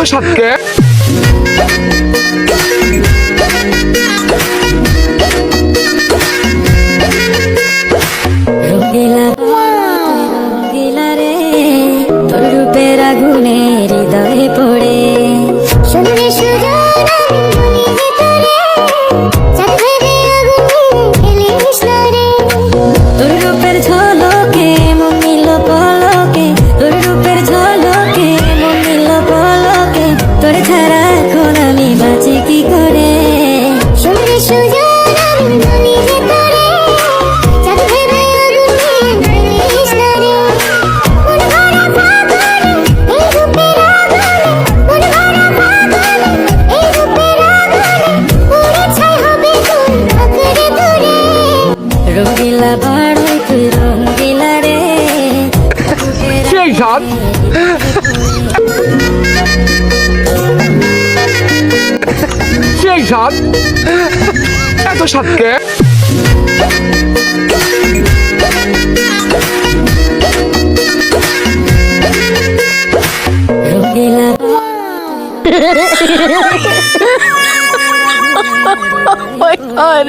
সাতকে রঙ্গিলা রে তোর রূপের আগুনে হৃদয়ে পড়ে তোর রূপের ঝলকে মন নিল পলকে, তোর রূপের ঝলকে মন নিল পলকে, তোর ছাড়া এখন আমি বাঁচি কি করে। রঙ্গিলা বাড়ই তুই রঙ্গিলা রে সেই সাত সেই সাত এত সাতকে রঙ্গিলা Oh my god.